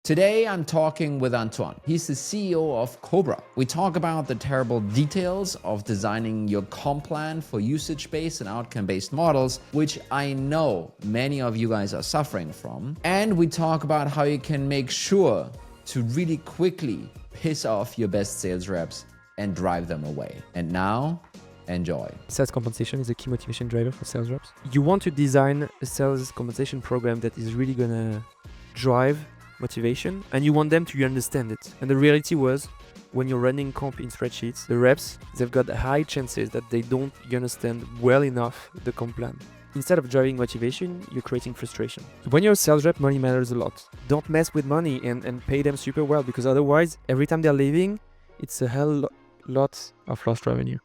Today, I'm talking with Antoine. He's the CEO of Qobra. We talk about the terrible details of designing your comp plan for usage-based and outcome-based models, which I know many of you guys are suffering from. And we talk about how you can make sure to really quickly piss off your best sales reps and drive them away. And now, enjoy. Sales compensation is a key motivation driver for sales reps. You want to design a sales compensation program that is really gonna drive motivation, and you want them to understand it. And the reality was, when you're running comp in spreadsheets, the reps, they've got high chances that they don't understand well enough the comp plan. Instead of driving motivation, you're creating frustration. When you're a sales rep, money matters a lot. Don't mess with money and pay them super well, because otherwise, every time they're leaving, it's a hell lot of lost revenue.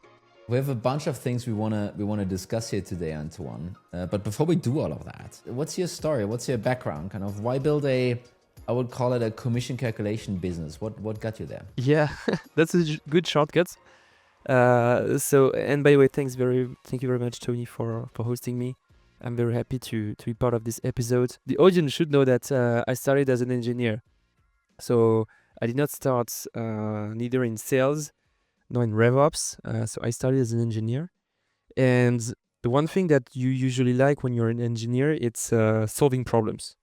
We have a bunch of things we wanna discuss here today, Antoine. But before we do all of that, what's your story? What's your background? Kind of why build I would call it a commission calculation business. What got you there? Yeah, that's a good shortcut. And by the way, thank you very much, Tony, for hosting me. I'm very happy to be part of this episode. The audience should know that I started as an engineer. So I did not start neither in sales nor in RevOps. So I started as an engineer. And the one thing that you usually like when you're an engineer, it's solving problems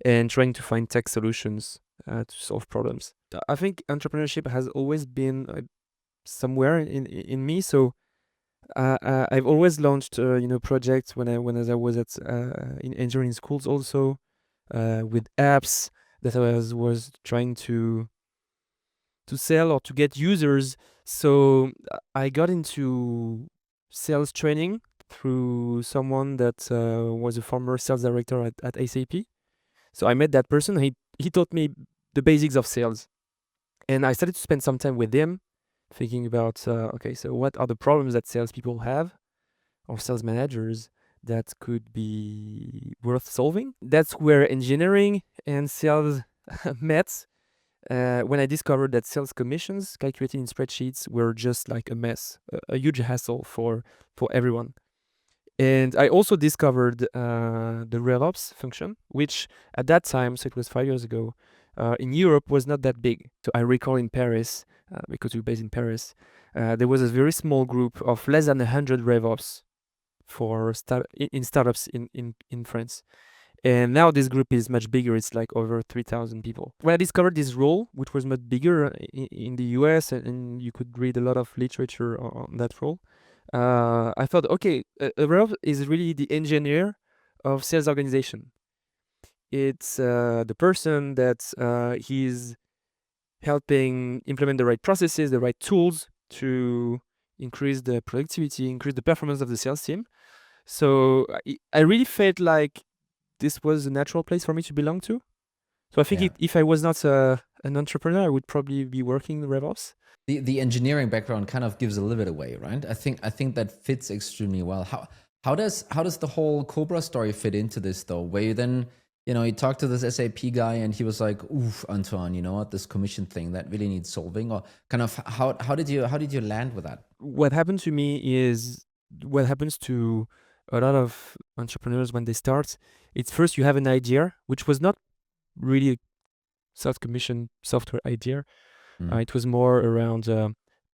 and trying to find tech solutions to solve problems. I think entrepreneurship has always been somewhere in me. So I've always launched projects when I was at in engineering schools, also with apps that I was trying to sell or to get users. So I got into sales training through someone that was a former sales director at SAP. So I met that person. He taught me the basics of sales, and I started to spend some time with him, thinking about okay, so what are the problems that salespeople have, or sales managers, that could be worth solving? That's where engineering and sales met. When I discovered that sales commissions calculated in spreadsheets were just like a mess, a huge hassle for everyone. And I also discovered the RevOps function, which at that time, so it was 5 years ago, in Europe was not that big. So I recall in Paris, because we're based in Paris, there was a very small group of less than 100 RevOps in startups in France. And now this group is much bigger. It's like over 3,000 people. When I discovered this role, which was much bigger in the US, and you could read a lot of literature on that role, I thought, okay, a rep is really the engineer of sales organization. It's the person that he's helping implement the right processes, the right tools to increase the productivity, increase the performance of the sales team. So I really felt like this was a natural place for me to belong to. So I think if I was not an entrepreneur, I would probably be working in RevOps. The engineering background kind of gives a little bit away, right? I think that fits extremely well. How does the whole Qobra story fit into this though? Where you then, you talk to this SAP guy and he was like, "Oof, Antoine, you know what? This commission thing that really needs solving." Or kind of how did you land with that? What happened to me is what happens to a lot of entrepreneurs when they start. It's first you have an idea, which was not really a self-commission software idea. It was more around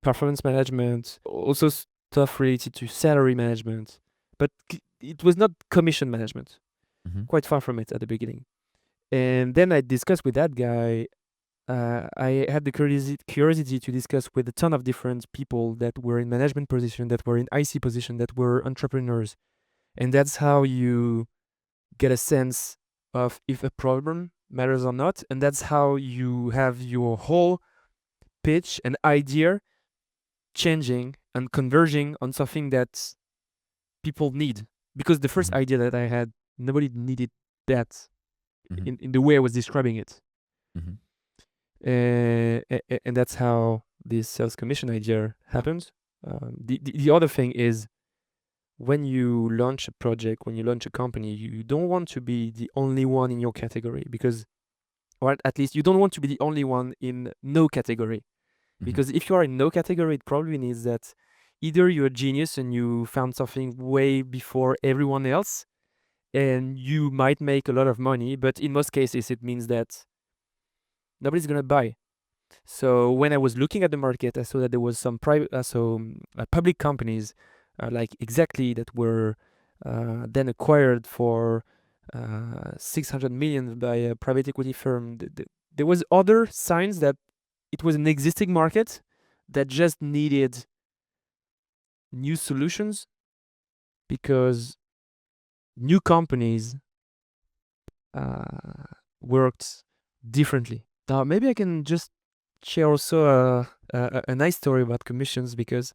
performance management, also stuff related to salary management, but it was not commission management. Quite far from it at the beginning. And then I discussed with that guy. I had the curiosity to discuss with a ton of different people that were in management position, that were in IC position, that were entrepreneurs. And that's how you get a sense of if a problem matters or not. And that's how you have your whole pitch and idea changing and converging on something that people need. Because the first idea that I had, nobody needed that in the way I was describing it. And that's how this sales commission idea happened. The other thing is, when you launch a project, when you launch a company, you don't want to be the only one in your category, or at least you don't want to be the only one in no category. Because if you are in no category, it probably means that either you're a genius and you found something way before everyone else, and you might make a lot of money, but in most cases it means that nobody's gonna buy. So when I was looking at the market, I saw that there was some public companies like Exactly that were then acquired for 600 million by a private equity firm. There was other signs that it was an existing market that just needed new solutions because new companies worked differently. Now, maybe I can just share also a nice story about commissions because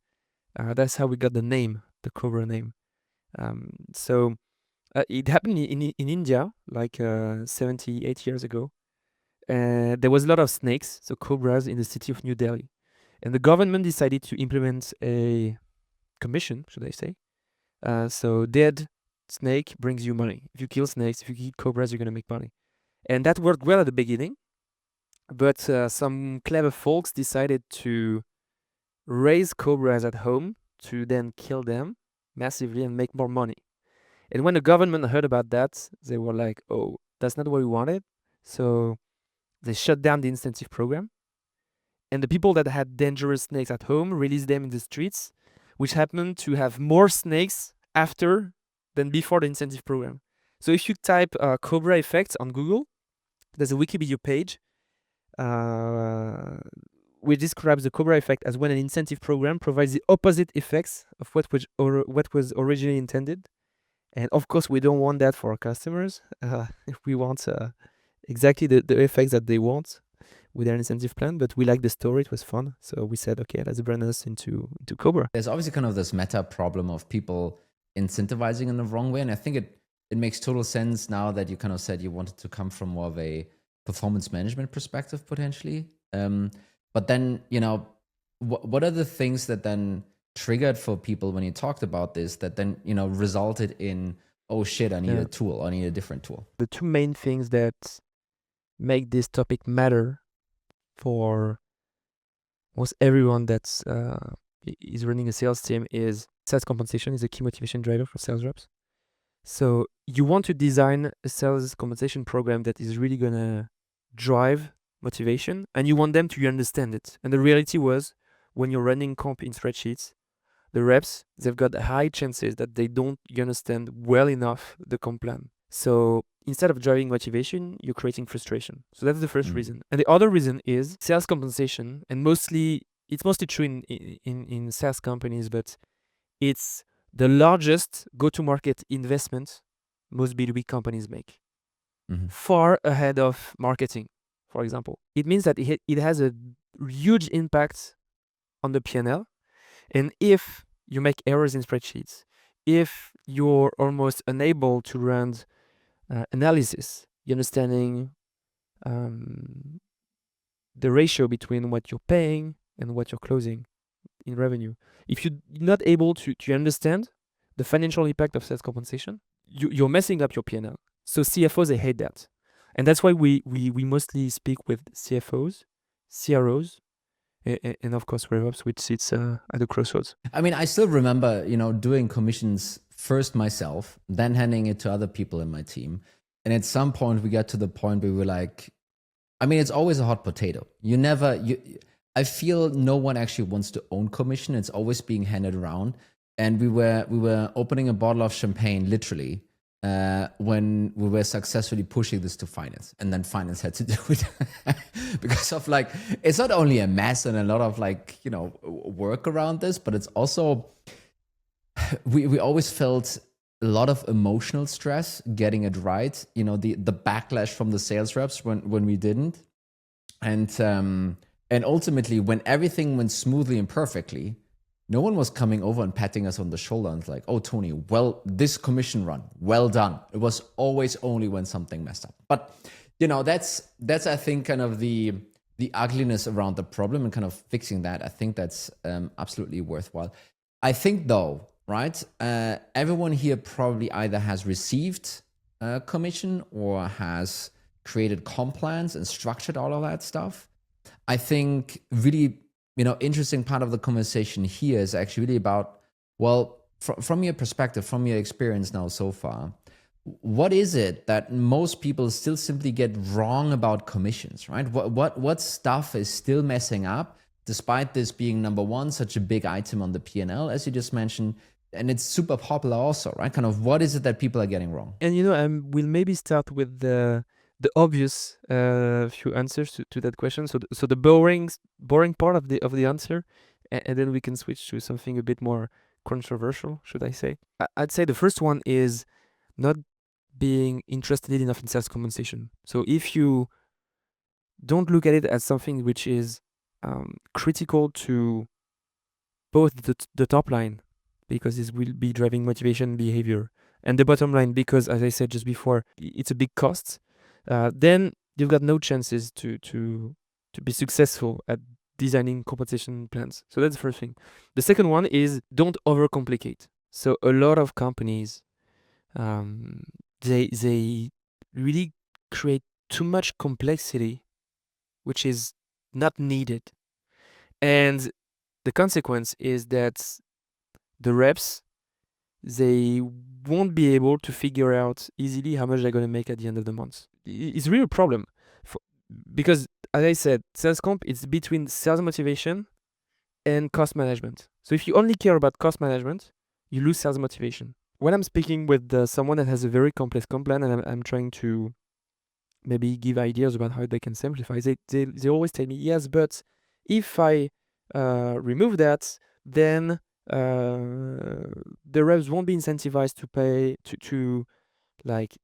that's how we got the name, the Qobra name. So it happened in India like 78 years ago. There was a lot of snakes, so cobras, in the city of New Delhi. And the government decided to implement a commission, should I say. So dead snake brings you money. If you kill snakes, if you kill cobras, you're going to make money. And that worked well at the beginning. But some clever folks decided to raise cobras at home to then kill them massively and make more money. And when the government heard about that, they were like, oh, that's not what we wanted. So they shut down the incentive program. And the people that had dangerous snakes at home released them in the streets, which happened to have more snakes after than before the incentive program. So if you type Qobra effect on Google, there's a Wikipedia page which describes the Qobra effect as when an incentive program provides the opposite effects of what was originally intended. And of course, we don't want that for our customers. We want exactly the effects that they want with their incentive plan, but we liked the story. It was fun. So we said, okay, let's brand us into Qobra. There's obviously kind of this meta problem of people incentivizing in the wrong way. And I think it makes total sense now that you kind of said you wanted to come from more of a performance management perspective potentially. But then, what are the things that then triggered for people when you talked about this that then, resulted in, oh shit, I need a tool, I need a different tool? The two main things that make this topic matter for most everyone that's is running a sales team is sales compensation is a key motivation driver for sales reps. So you want to design a sales compensation program that is really going to drive motivation, and you want them to understand it. And the reality was, when you're running comp in spreadsheets, the reps, they've got high chances that they don't understand well enough the comp plan. So instead of driving motivation, you're creating frustration. So that's the first reason. And the other reason is sales compensation, and it's mostly true in SaaS companies, but it's the largest go-to-market investment most B2B companies make, far ahead of marketing, for example. It means that it has a huge impact on the P&L. And if you make errors in spreadsheets, if you're almost unable to run analysis, you're understanding the ratio between what you're paying and what you're closing in revenue. If you're not able to understand the financial impact of sales compensation, you're messing up your P&L. So CFOs, they hate that. And that's why we mostly speak with CFOs, CROs, and of course RevOps, which sits at the crossroads. I mean, I still remember, doing commissions first myself, then handing it to other people in my team. And at some point we got to the point where we were like, I mean, it's always a hot potato. I feel no one actually wants to own commission. It's always being handed around. And we were opening a bottle of champagne, literally, when we were successfully pushing this to finance. And then finance had to do it because of it's not only a mess and a lot of work around this, but it's also, we always felt a lot of emotional stress getting it right. The backlash from the sales reps when we didn't. And ultimately, when everything went smoothly and perfectly, no one was coming over and patting us on the shoulder and like, oh, Tony, well, this commission run, well done. It was always only when something messed up. But, that's I think, kind of the ugliness around the problem and kind of fixing that. I think that's absolutely worthwhile. I think, though, right, everyone here probably either has received commission or has created comp plans and structured all of that stuff. I think really, interesting part of the conversation here is actually really about, well, from your perspective, from your experience now so far, what is it that most people still simply get wrong about commissions, right? What stuff is still messing up, despite this being number one, such a big item on the P&L, as you just mentioned, and it's super popular also, right? Kind of what is it that people are getting wrong? And we'll maybe start with the obvious few answers to that question. So the boring part of the answer, and then we can switch to something a bit more controversial, should I say? I'd say the first one is not being interested enough in sales compensation. So if you don't look at it as something which is critical to both the top line, because this will be driving motivation behavior, and the bottom line, because as I said just before, it's a big cost, then you've got no chances to be successful at designing compensation plans. So that's the first thing. The second one is don't overcomplicate. So a lot of companies, they really create too much complexity, which is not needed. And the consequence is that the reps, they won't be able to figure out easily how much they're going to make at the end of the month. It's really a problem because, as I said, sales comp is between sales motivation and cost management. So if you only care about cost management, you lose sales motivation. When I'm speaking with someone that has a very complex comp plan and I'm trying to maybe give ideas about how they can simplify, they always tell me, yes, but if I remove that, then the reps won't be incentivized to pay to like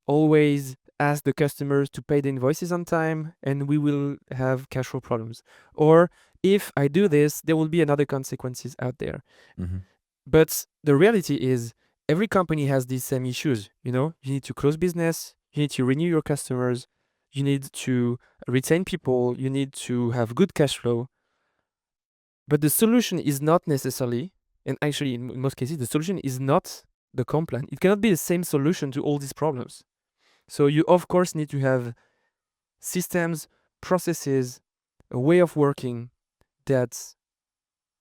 always ask the customers to pay the invoices on time, and we will have cash flow problems. Or if I do this, there will be another consequences out there. Mm-hmm. But the reality is every company has these same issues. You need to close business, you need to renew your customers, you need to retain people, you need to have good cash flow. But the solution is not necessarily, and actually in most cases, the solution is not the comp plan. It cannot be the same solution to all these problems. So you, of course, need to have systems, processes, a way of working that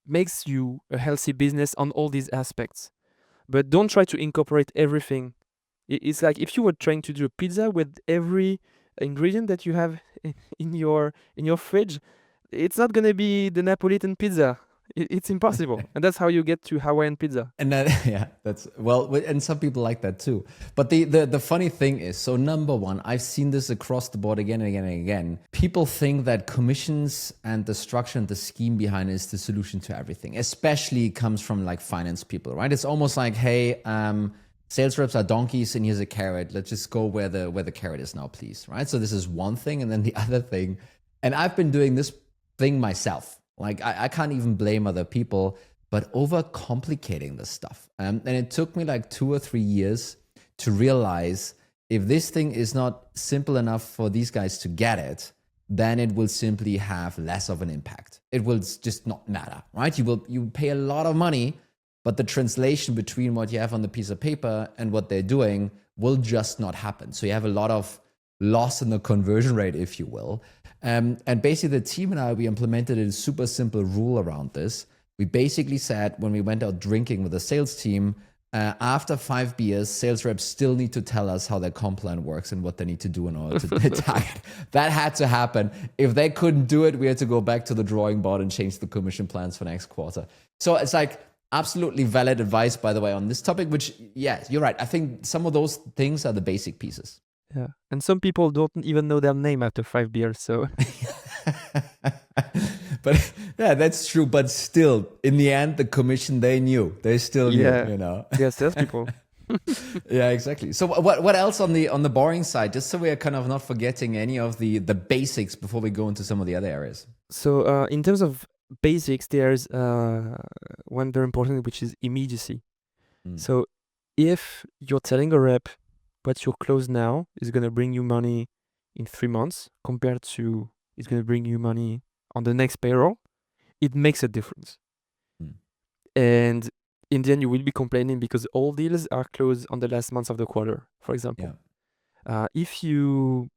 makes you a healthy business on all these aspects. But don't try to incorporate everything. It's like if you were trying to do a pizza with every ingredient that you have in your fridge, it's not gonna be the Napolitan pizza. It's impossible, and that's how you get to Hawaiian pizza. And that, yeah, that's well, and some people like that too. But the funny thing is, so number one, I've seen this across the board again and again and again. People think that commissions and the structure and the scheme behind it is the solution to everything. Especially comes from like finance people, right? It's almost like, hey, sales reps are donkeys, and here's a carrot. Let's just go where the carrot is now, please, right? So this is one thing, and then the other thing, and I've been doing this thing myself. Like I can't even blame other people, but overcomplicating this stuff. And it took me like 2 or 3 years to realize if this thing is not simple enough for these guys to get it, then it will simply have less of an impact. It will just not matter, right? You pay a lot of money, but the translation between what you have on the piece of paper and what they're doing will just not happen. So you have a lot of loss in the conversion rate, if you will. And basically the team and I, we implemented a super simple rule around this. We basically said when we went out drinking with the sales team, after 5 beers, sales reps still need to tell us how their comp plan works and what they need to do in order to target. That had to happen. If they couldn't do it, we had to go back to the drawing board and change the commission plans for next quarter. So it's like absolutely valid advice, by the way, on this topic, which, yeah, you're right. I think some of those things are the basic pieces. Yeah, and some people don't even know their name after 5 beers, so... But yeah, that's true. But still, in the end, the commission, they knew. They still knew, you know. Yeah, salespeople. Yeah, exactly. So what else on the boring side, just so we're kind of not forgetting any of the basics before we go into some of the other areas? So in terms of basics, there's one very important, which is immediacy. So if you're telling a rep what your close now is going to bring you money in 3 months compared to it's going to bring you money on the next payroll, it makes a difference. And in the end, you will be complaining because all deals are closed on the last month of the quarter, for example. Yeah. If you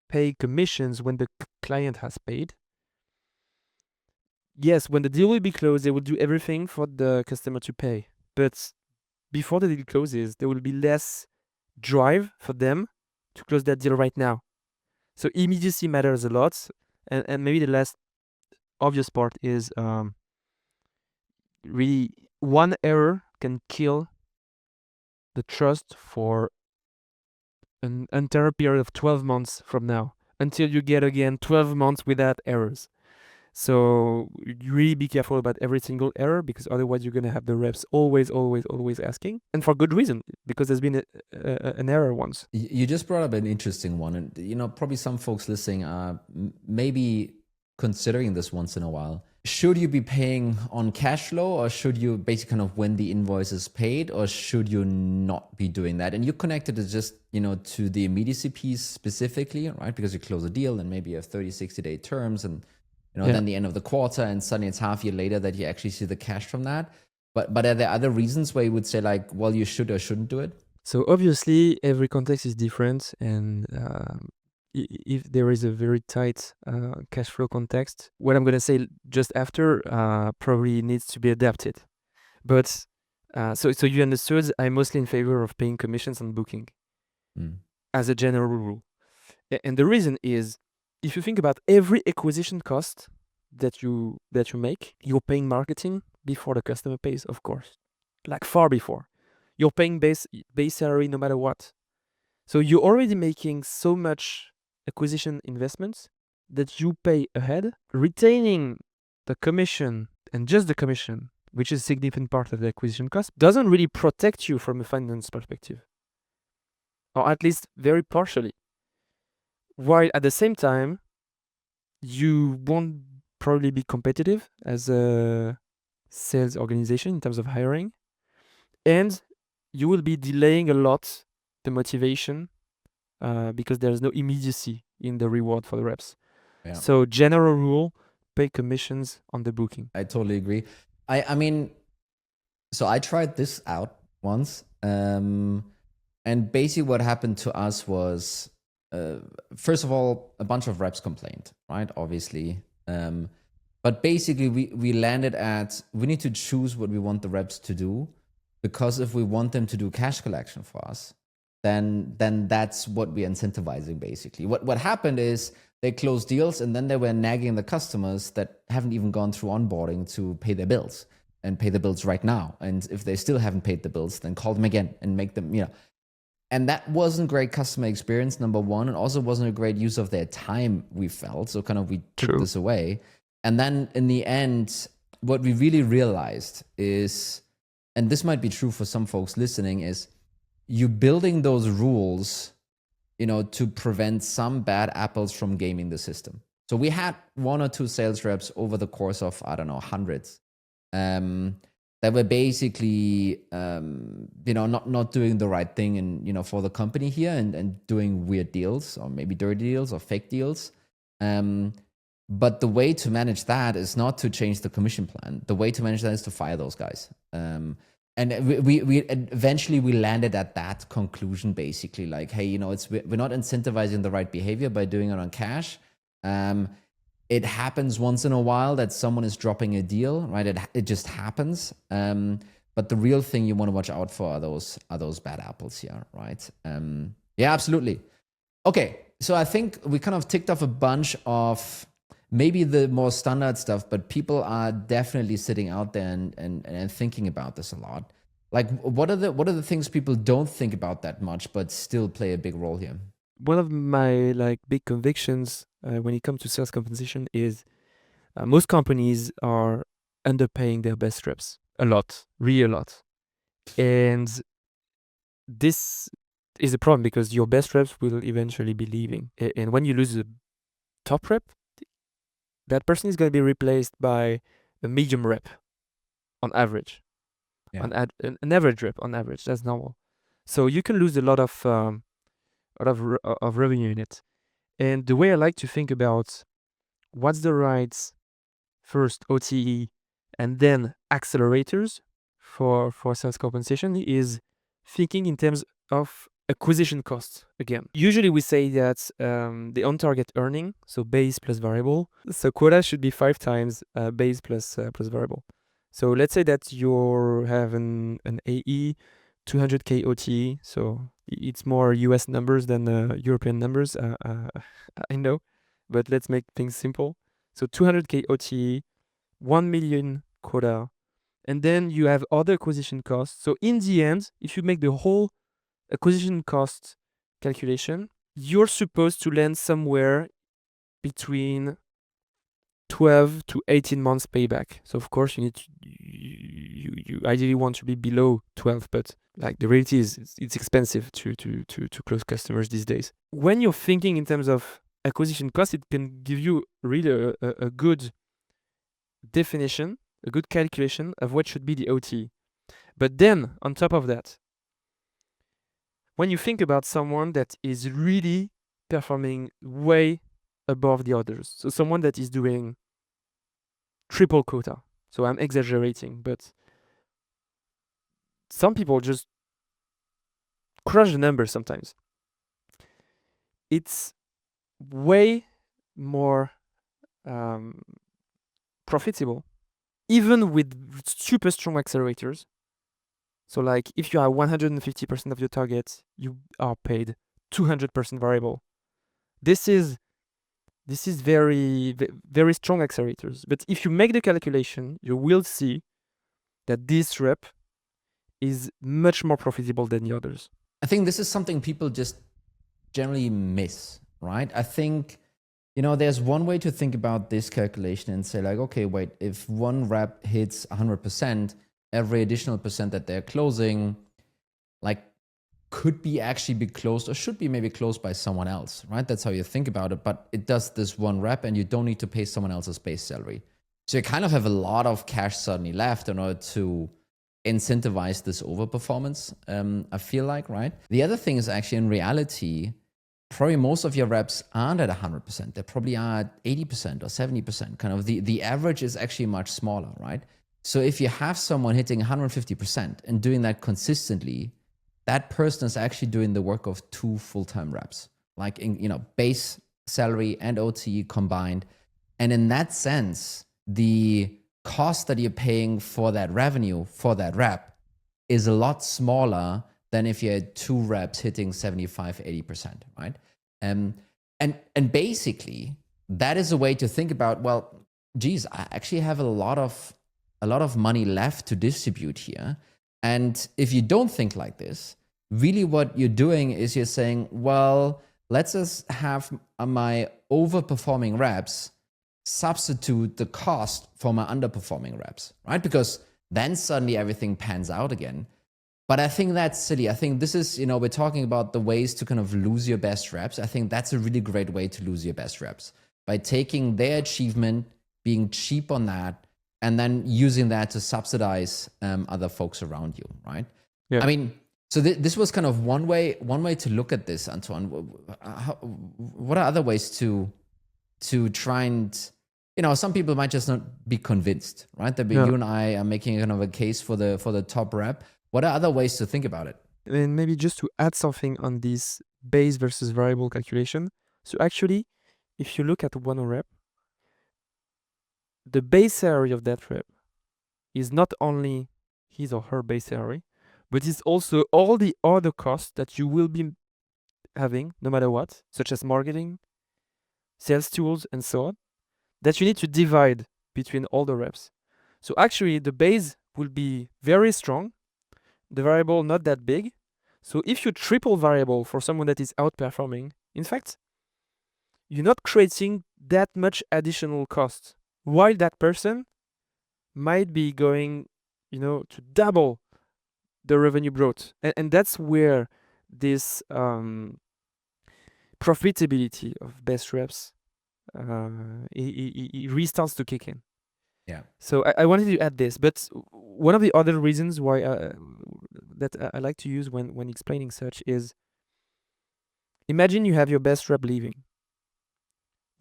pay commissions when the client has paid, yes, when the deal will be closed, they will do everything for the customer to pay. But before the deal closes, there will be less drive for them to close that deal right now. So immediacy matters a lot. And maybe the last obvious part is really one error can kill the trust for an entire period of 12 months from now until you get again 12 months without errors. So you really be careful about every single error, because otherwise you're going to have the reps always asking, and for good reason, because there's been an error once. You just brought up an interesting one, and probably some folks listening are maybe considering this once in a while. Should you be paying on cash flow, or should you basically kind of when the invoice is paid, or should you not be doing that? And you connected it just, to the immediacy piece specifically, right? Because you close a deal and maybe you have 30, 60-day terms, and then the end of the quarter, and suddenly it's half year later that you actually see the cash from that. But are there other reasons where you would say like, well, you should or shouldn't do it? So obviously every context is different, and if there is a very tight cash flow context, what I'm going to say just after probably needs to be adapted. But so you understood, I'm mostly in favor of paying commissions on booking as a general rule. And the reason is, if you think about every acquisition cost that you make, you're paying marketing before the customer pays, of course, like far before. You're paying base salary no matter what. So you're already making so much acquisition investments that you pay ahead. Retaining the commission, and just the commission, which is a significant part of the acquisition cost, doesn't really protect you from a finance perspective, or at least very partially. While at the same time, you won't probably be competitive as a sales organization in terms of hiring, and you will be delaying a lot the motivation because there's no immediacy in the reward for the reps. Yeah. So general rule, pay commissions on the booking. I totally agree. I mean, so I tried this out once, and basically what happened to us was, first of all, a bunch of reps complained, right? Obviously. But basically we landed at, we need to choose what we want the reps to do, because if we want them to do cash collection for us, then that's what we're incentivizing basically. What happened is they closed deals, and then they were nagging the customers that haven't even gone through onboarding to pay their bills, and pay the bills right now. And if they still haven't paid the bills, then call them again and make them, And that wasn't great customer experience, number one, and also wasn't a great use of their time, we felt. So kind of we took this away. And then in the end, what we really realized is, and this might be true for some folks listening, is you building those rules, to prevent some bad apples from gaming the system. So we had one or two sales reps over the course of, I don't know, hundreds, that were basically, not doing the right thing and, for the company here, and doing weird deals, or maybe dirty deals or fake deals. But the way to manage that is not to change the commission plan. The way to manage that is to fire those guys. And we eventually we landed at that conclusion, basically, like, hey, we're not incentivizing the right behavior by doing it on cash. It happens once in a while that someone is dropping a deal, right? It just happens. But the real thing you want to watch out for are those bad apples here, right? Yeah, absolutely. Okay, so I think we kind of ticked off a bunch of maybe the more standard stuff, but people are definitely sitting out there and thinking about this a lot. Like, what are the things people don't think about that much, but still play a big role here? One of my big convictions when it comes to sales compensation is most companies are underpaying their best reps a lot, really a lot. And this is a problem because your best reps will eventually be leaving. And when you lose a top rep, that person is going to be replaced by a medium rep on average. Yeah. An average rep on average, that's normal. So you can lose a lot of revenue in it. And the way I like to think about what's the right first OTE and then accelerators for sales compensation is thinking in terms of acquisition costs again. Usually we say that the on-target earning, so base plus variable, so quota should be 5 times base plus variable. So let's say that you have an AE, 200K OTE. So it's more US numbers than European numbers. I know, but let's make things simple. So 200K OTE, 1 million quota, and then you have other acquisition costs. So in the end, if you make the whole acquisition cost calculation, you're supposed to land somewhere between 12 to 18 months payback. So of course you ideally want to be below 12, but like the reality is it's expensive to close customers these days. When you're thinking in terms of acquisition cost, it can give you really a good definition, a good calculation of what should be the OT. But then on top of that, when you think about someone that is really performing way above the others, so someone that is doing triple quota, so I'm exaggerating, but some people just crush the numbers sometimes. It's way more profitable, even with super strong accelerators. So like if you are 150% of your target, you are paid 200% variable. This is very strong accelerators. But if you make the calculation, you will see that this rep is much more profitable than the others. I think this is something people just generally miss, right? I think, there's one way to think about this calculation and say like, okay, wait, if one rep hits 100%, every additional percent that they're closing, like, could be actually be closed or should be maybe closed by someone else, right? That's how you think about it. But it does this one rep and you don't need to pay someone else's base salary. So you kind of have a lot of cash suddenly left in order to incentivize this overperformance, I feel like, right? The other thing is actually in reality, probably most of your reps aren't at 100%. They probably are at 80% or 70%. Kind of the average is actually much smaller, right? So if you have someone hitting 150% and doing that consistently, that person is actually doing the work of 2 full-time reps, like in, base salary and OTE combined. And in that sense, the cost that you're paying for that revenue for that rep is a lot smaller than if you had 2 reps hitting 75, 80%, right? And basically, that is a way to think about, well, geez, I actually have a lot of money left to distribute here. And if you don't think like this, really what you're doing is you're saying, well, let's just have my overperforming reps substitute the cost for my underperforming reps, right? Because then suddenly everything pans out again. But I think that's silly. I think this is, we're talking about the ways to kind of lose your best reps. I think that's a really great way to lose your best reps by taking their achievement, being cheap on that, and then using that to subsidize other folks around you, right? Yeah. I mean, so this was kind of one way to look at this, Antoine. What are other ways to try and, some people might just not be convinced, right? That Yeah. you and I are making kind of a case for the top rep. What are other ways to think about it? And maybe just to add something on this base versus variable calculation. So actually, if you look at one rep, the base salary of that rep is not only his or her base salary, but it's also all the other costs that you will be having no matter what, such as marketing, sales tools, and so on, that you need to divide between all the reps. So actually, the base will be very strong, the variable not that big. So if you triple variable for someone that is outperforming, in fact, you're not creating that much additional cost, while that person might be going, to double the revenue growth. And that's where this profitability of best reps it restarts to kick in. Yeah. So I wanted to add this, but one of the other reasons why that I like to use when explaining such is, imagine you have your best rep leaving.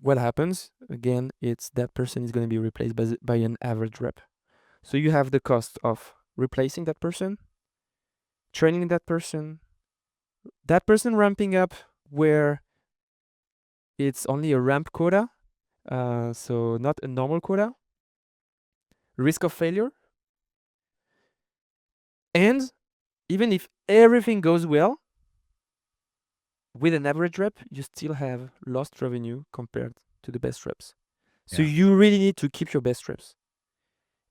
What happens? Again, it's that person is going to be replaced by an average rep. So you have the cost of replacing that person, training that person ramping up where it's only a ramp quota, so not a normal quota, risk of failure, And even if everything goes well, with an average rep, you still have lost revenue compared to the best reps. So Yeah. you really need to keep your best reps.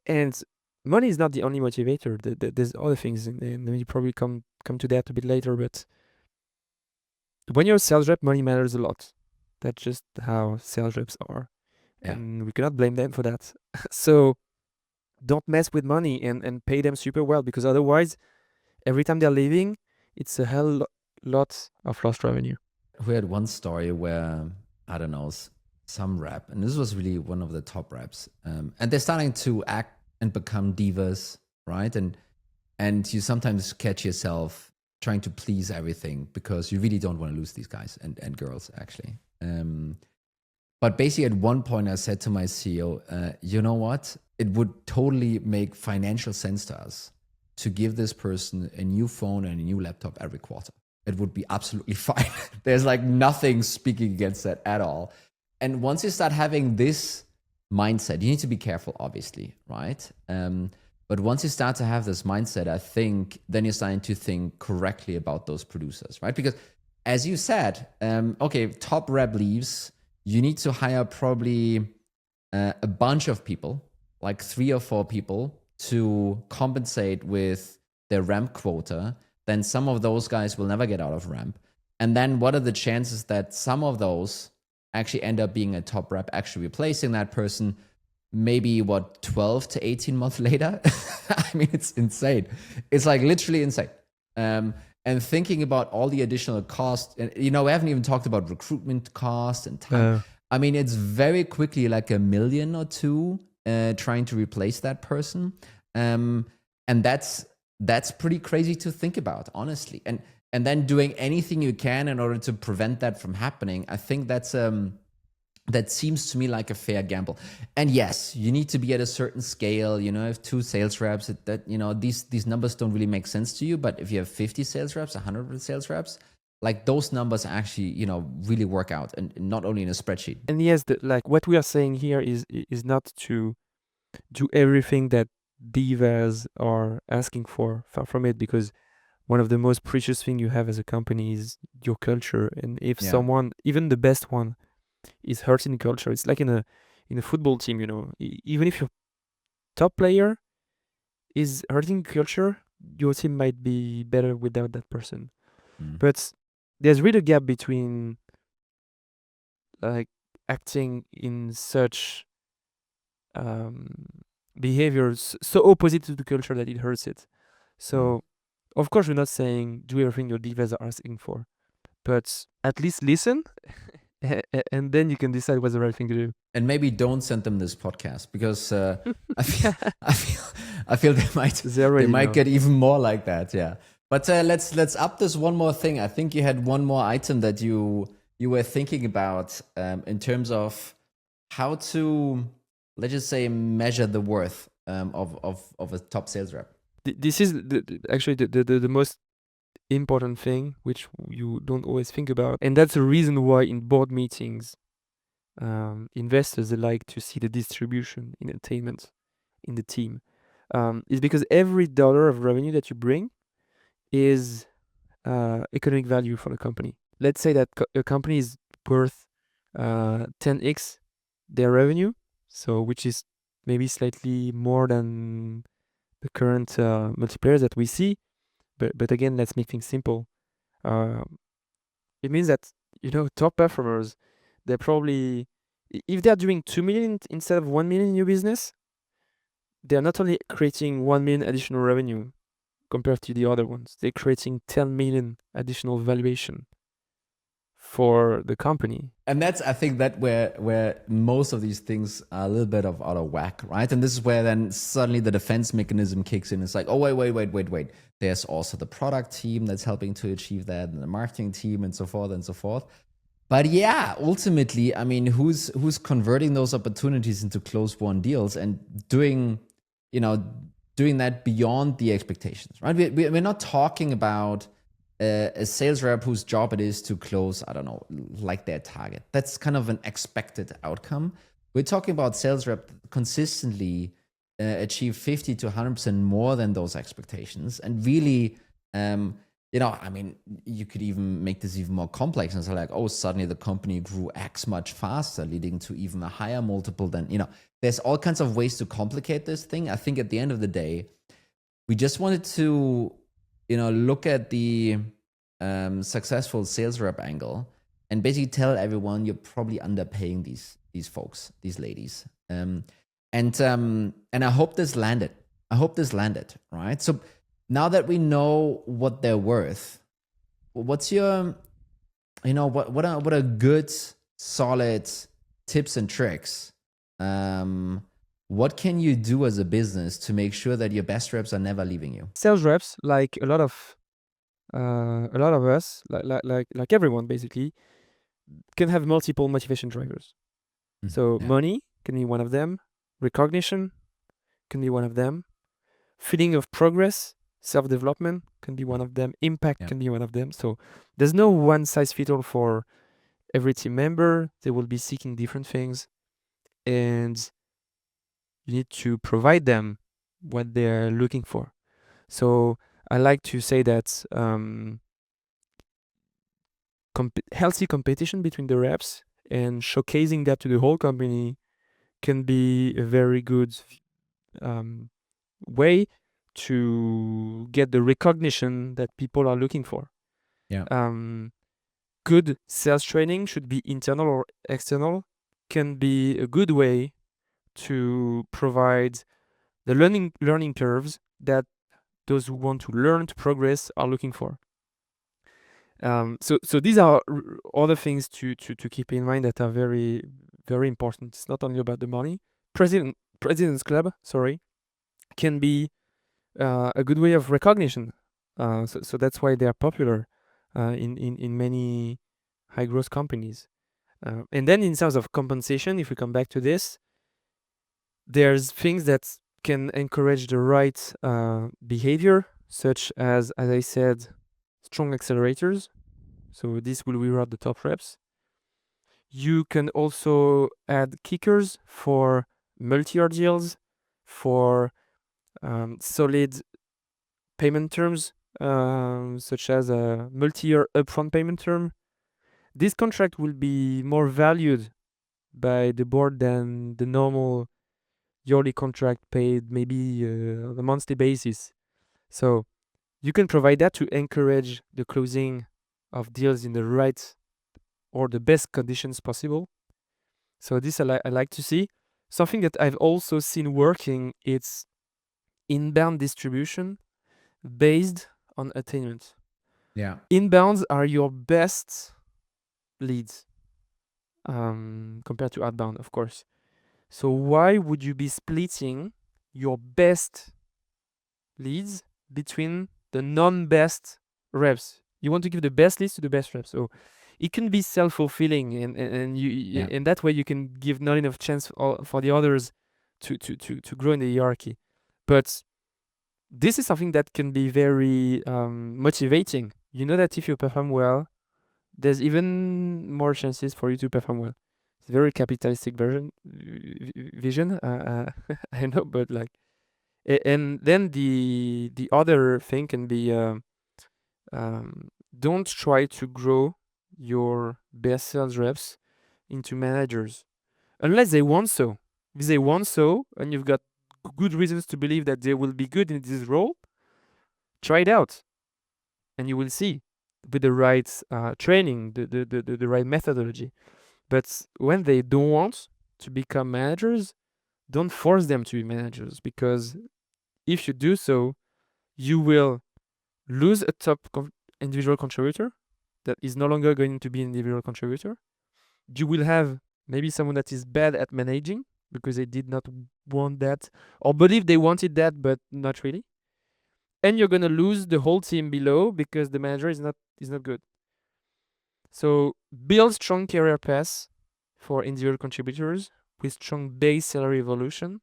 And money is not the only motivator. There's other things, and we probably come to that a bit later. But when you're a sales rep, money matters a lot. That's just how sales reps are, Yeah. and we cannot blame them for that. So don't mess with money and pay them super well, because otherwise, every time they're leaving, it's a lot of lost revenue. We had one story where, I don't know, some rep, and this was really one of the top reps, and they're starting to act and become divas, right? And you sometimes catch yourself trying to please everything because you really don't want to lose these guys and girls, actually. But basically, at one point, I said to my CEO, you know what? It would totally make financial sense to us to give this person a new phone and a new laptop every quarter. It would be absolutely fine. There's like nothing speaking against that at all. And once you start having this mindset, you need to be careful, obviously, right? But once you start to have this mindset, I think then you're starting to think correctly about those producers, right? Because as you said, okay, top rep leaves, you need to hire probably a bunch of people, like 3 or 4 people, to compensate with their ramp quota. Then some of those guys will never get out of ramp. And then what are the chances that some of those actually end up being a top rep, actually replacing that person? Maybe 12 to 18 months later. I mean, it's insane. It's like literally insane. And thinking about all the additional costs, and we haven't even talked about recruitment cost and time. I mean, it's very quickly like $1 million or $2 million trying to replace that person. And that's pretty crazy to think about, honestly. And then doing anything you can in order to prevent that from happening. I think that seems to me like a fair gamble. And yes, you need to be at a certain scale. If 2 sales reps, these numbers don't really make sense to you. But if you have 50 sales reps, 100 sales reps, like those numbers actually, really work out, and not only in a spreadsheet. And yes, like what we are saying here is not to do everything that divas are asking for. Far from it, because one of the most precious thing you have as a company is your culture. And if someone, even the best one, is hurting culture, it's like in a football team, even if your top player is hurting culture, your team might be better without that person. But there's really a gap between like acting in such behaviors so opposite to the culture that it hurts it. So of course we're not saying do everything your divas are asking for, but at least listen and then you can decide what's the right thing to do. And maybe don't send them this podcast, because I feel they might get even more like that. Yeah. But let's up this one more thing. I think you had one more item that you were thinking about in terms of how to, let's just say, measure the worth of a top sales rep. This is actually the most important thing, which you don't always think about, and that's the reason why in board meetings, investors, they like to see the distribution in attainment in the team. Is because every dollar of revenue that you bring is economic value for the company. Let's say that a company is worth 10x their revenue, so which is maybe slightly more than the current multipliers that we see. But again, let's make things simple. It means that top performers, they're probably, if they're doing 2 million instead of 1 million new business, they're not only creating 1 million additional revenue compared to the other ones, they're creating 10 million additional valuation for the company. And that's, I think, that where most of these things are a little bit out of whack, right? And this is where then suddenly the defense mechanism kicks in. It's like, oh, wait. There's also the product team that's helping to achieve that, and the marketing team, and so forth and so forth. But yeah, ultimately, I mean, who's converting those opportunities into close-won deals and doing that beyond the expectations, right? We're not talking about a sales rep whose job it is to close, I don't know, like their target. That's kind of an expected outcome. We're talking about sales rep consistently achieve 50 to 100% more than those expectations, and really, I mean, you could even make this even more complex and say like, oh, suddenly the company grew X much faster, leading to even a higher multiple than, there's all kinds of ways to complicate this thing. I think at the end of the day, we just wanted to, look at the successful sales rep angle and basically tell everyone you're probably underpaying these folks, these ladies. And I hope this landed. Right? So now that we know what they're worth, what's your, what are good, solid tips and tricks? What can you do as a business to make sure that your best reps are never leaving you? Sales reps, like a lot of us, like everyone basically, can have multiple motivation drivers. So money can be one of them, recognition can be one of them, feeling of progress, self-development can be one of them, impact can be one of them. So there's no one size fits all for every team member. They will be seeking different things, and you need to provide them what they're looking for. So I like to say that healthy competition between the reps and showcasing that to the whole company can be a very good way to get the recognition that people are looking for. Good sales training, should be internal or external, can be a good way to provide the learning curves that those who want to learn, to progress, are looking for. So these are other things to keep in mind that are very, very important. It's not only about the money. President's Club, can be a good way of recognition. So that's why they are popular in many high growth companies. And then in terms of compensation, if we come back to this, there's things that can encourage the right behavior, such as I said, strong accelerators. So this will reward the top reps. You can also add kickers for multi-year deals, for solid payment terms, such as a multi-year upfront payment term. This contract will be more valued by the board than the normal yearly contract paid maybe on a monthly basis. So you can provide that to encourage the closing of deals in the right or the best conditions possible. So this I like to see. Something that I've also seen working, it's inbound distribution based on attainment. Inbounds are your best leads compared to outbound, of course. So why would you be splitting your best leads between the non-best reps? You want to give the best leads to the best reps. So it can be self-fulfilling, and you in that way you can give not enough chance for the others to grow in the hierarchy. But this is something that can be very motivating. You know that if you perform well, there's even more chances for you to perform well. It's a very capitalistic vision. I know, but like, and then the other thing can be don't try to grow your best sales reps into managers unless they want so. If they want so, and you've got good reasons to believe that they will be good in this role, try it out, and you will see with the right training, the right methodology. But when they don't want to become managers, don't force them to be managers, because if you do so, you will lose a top individual contributor that is no longer going to be an individual contributor. You will have maybe someone that is bad at managing because they did not want that, or believe they wanted that but not really. And you're going to lose the whole team below because the manager is not good. So build strong career paths for individual contributors with strong base salary evolution,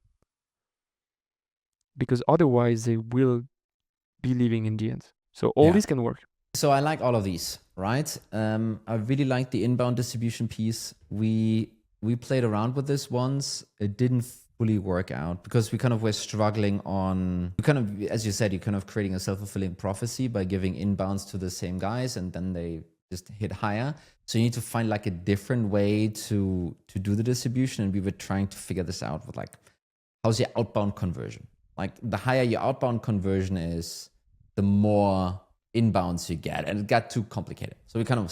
because otherwise they will be leaving in the end. So all this can work. So I like all of these, right? I really like the inbound distribution piece. We played around with this once. It didn't fully work out, because we're struggling on, as you said, you're kind of creating a self-fulfilling prophecy by giving inbounds to the same guys and then they just hit higher. So you need to find like a different way to do the distribution. And we were trying to figure this out with like, how's your outbound conversion? Like the higher your outbound conversion is, the more inbounds you get, and it got too complicated. So we kind of,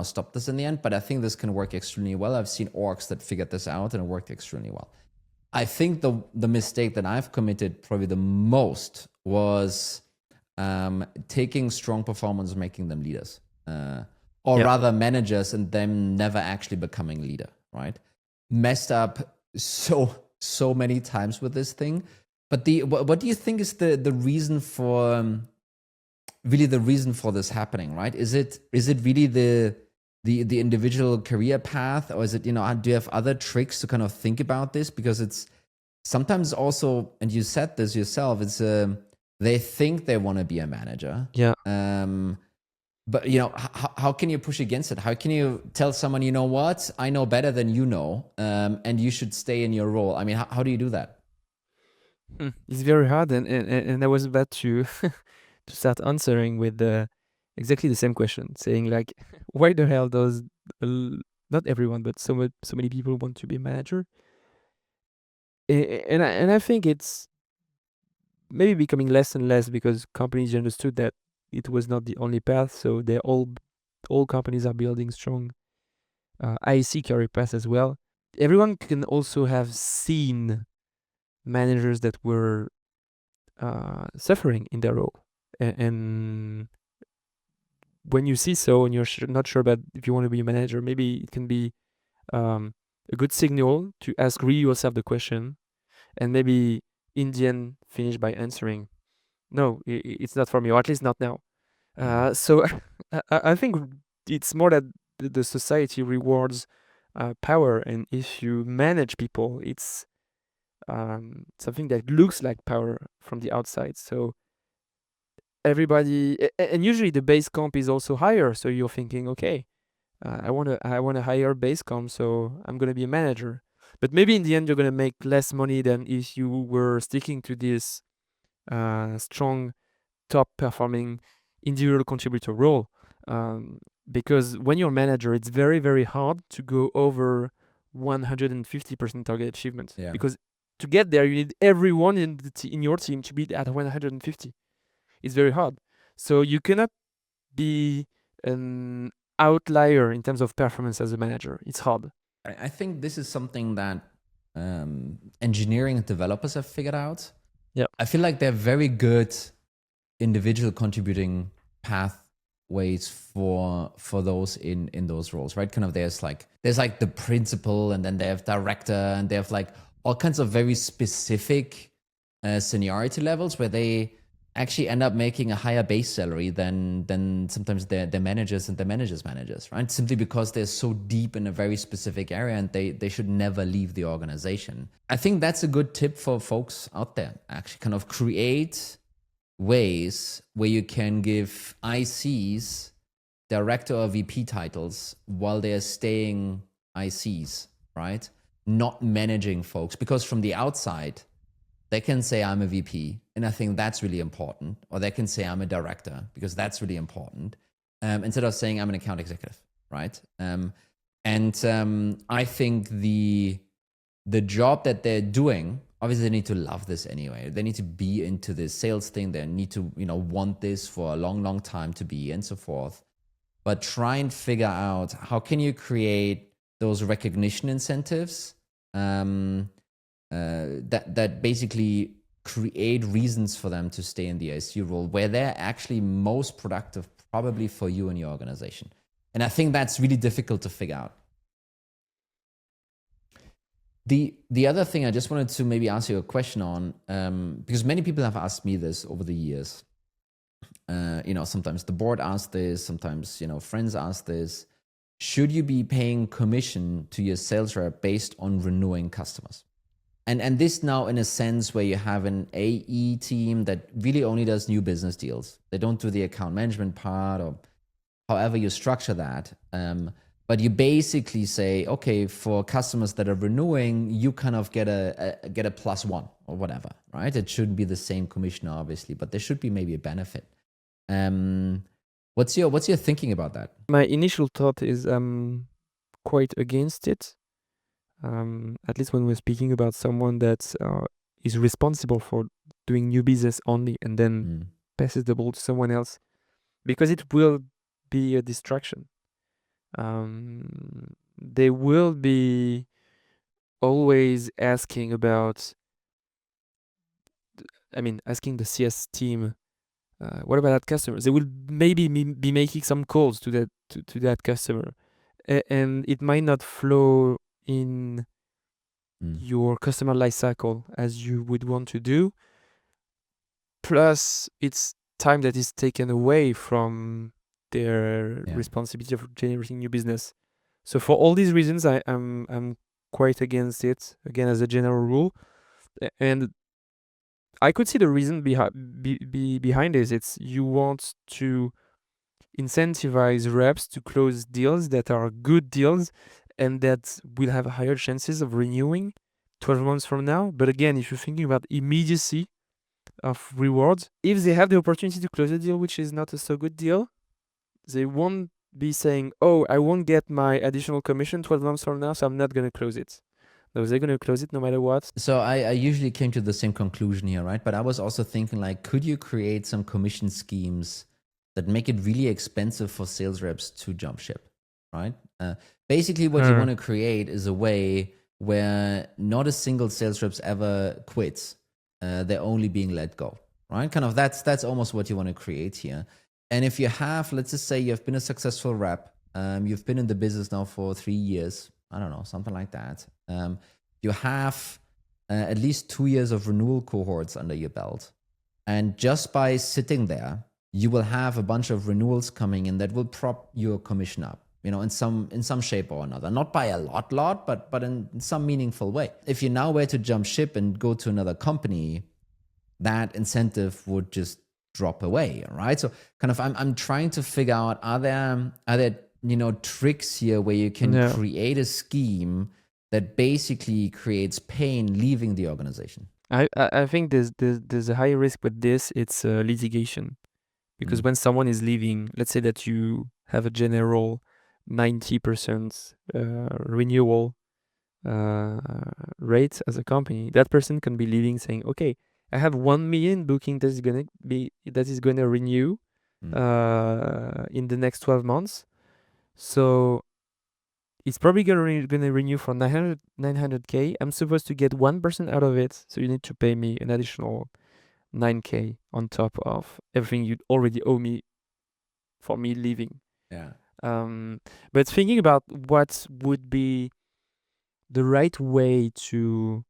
stopped this in the end, but I think this can work extremely well. I've seen orgs that figured this out and it worked extremely well. I think the mistake that I've committed probably the most was taking strong performers and making them leaders, or rather managers, and them never actually becoming leader, right? Messed up so many times with this thing. But what do you think is the reason for really the reason for this happening, right? Is it really the individual career path, or is it, do you have other tricks to kind of think about this? Because it's sometimes also, and you said this yourself, it's they think they want to be a manager. Yeah. But how can you push against it? How can you tell someone, you know what, I know better than you know, and you should stay in your role? I mean, how do you do that? It's very hard, and I was about to to start answering with exactly the same question, saying like, why the hell does not everyone, but so many people want to be a manager? And I think it's maybe becoming less and less because companies understood that it was not the only path. So all companies are building strong IC career paths as well. Everyone can also have seen managers that were suffering in their role, and when you see so and you're not sure about if you want to be a manager, maybe it can be a good signal to ask really yourself the question, and maybe in the end finish by answering, no, it's not for me, or at least not now. So I think it's more that the society rewards power, and if you manage people, it's something that looks like power from the outside. So everybody, and usually the base comp is also higher. So you're thinking, okay, I want a higher base comp, so I'm gonna be a manager. But maybe in the end, you're gonna make less money than if you were sticking to this strong, top performing individual contributor role. Because when you're a manager, it's very, very hard to go over 150% target achievement. Yeah. Because to get there, you need everyone in your team to be at 150. It's very hard. So you cannot be an outlier in terms of performance as a manager. It's hard. I think this is something that engineering and developers have figured out. Yeah. I feel like they're very good individual contributing pathways for those in those roles, right? Kind of there's like the principal, and then they have director, and they have like all kinds of very specific seniority levels where they actually end up making a higher base salary than sometimes their managers and their managers, right? Simply because they're so deep in a very specific area, and they should never leave the organization. I think that's a good tip for folks out there. Actually, kind of create ways where you can give ICs director or VP titles while they're staying ICs, right? Not managing folks, because from the outside, they can say I'm a VP, and I think that's really important. Or they can say I'm a director, because that's really important, instead of saying I'm an account executive, right? I think the job that they're doing, obviously they need to love this anyway. They need to be into this sales thing. They need to, want this for a long, long time to be, and so forth. But try and figure out how can you create those recognition incentives that basically create reasons for them to stay in the IC role where they're actually most productive, probably for you and your organization. And I think that's really difficult to figure out. The other thing I just wanted to maybe ask you a question on, because many people have asked me this over the years. Sometimes the board asks this, sometimes, friends ask this. Should you be paying commission to your sales rep based on renewing customers? And this now in a sense where you have an AE team that really only does new business deals. They don't do the account management part, or however you structure that. But you basically say, okay, for customers that are renewing, you kind of get a +1 or whatever, right? It shouldn't be the same commission, obviously, but there should be maybe a benefit. What's your thinking about that? My initial thought is quite against it. At least when we're speaking about someone that is responsible for doing new business only and then passes the ball to someone else, because it will be a distraction. They will be always asking about, asking the CS team, what about that customer? They will maybe be making some calls to that customer, and it might not flow in your customer life cycle as you would want to do. Plus, it's time that is taken away from their responsibility of generating new business. So for all these reasons, I'm quite against it, again, as a general rule. And I could see the reason behind this. It's you want to incentivize reps to close deals that are good deals and that will have higher chances of renewing 12 months from now. But again, if you're thinking about immediacy of rewards, if they have the opportunity to close a deal which is not a so good deal, they won't be saying, oh, I won't get my additional commission 12 months from now, so I'm not going to close it. No, they're going to close it no matter what. So I usually came to the same conclusion here, right? But I was also thinking, like, could you create some commission schemes that make it really expensive for sales reps to jump ship, right? Basically, what you want to create is a way where not a single sales reps ever quits. They're only being let go, right? Kind of that's almost what you want to create here. And if you have, let's just say you've been a successful rep, you've been in the business now for 3 years, I don't know, something like that. You have at least 2 years of renewal cohorts under your belt. And just by sitting there, you will have a bunch of renewals coming in that will prop your commission up, in some shape or another. Not by a lot, but in some meaningful way. If you now were to jump ship and go to another company, that incentive would just drop away, right? So kind of I'm trying to figure out, are there tricks here where you can create a scheme that basically creates pain leaving the organization? I think there's a high risk with this. It's litigation, because when someone is leaving, let's say that you have a general 90% renewal rate as a company, that person can be leaving saying, okay, I have 1 million booking that is going to renew in the next 12 months. So it's probably going to renew for 900K. I'm supposed to get 1% out of it. So you need to pay me an additional 9K on top of everything you already owe me for me leaving. Yeah. But thinking about what would be the right way to...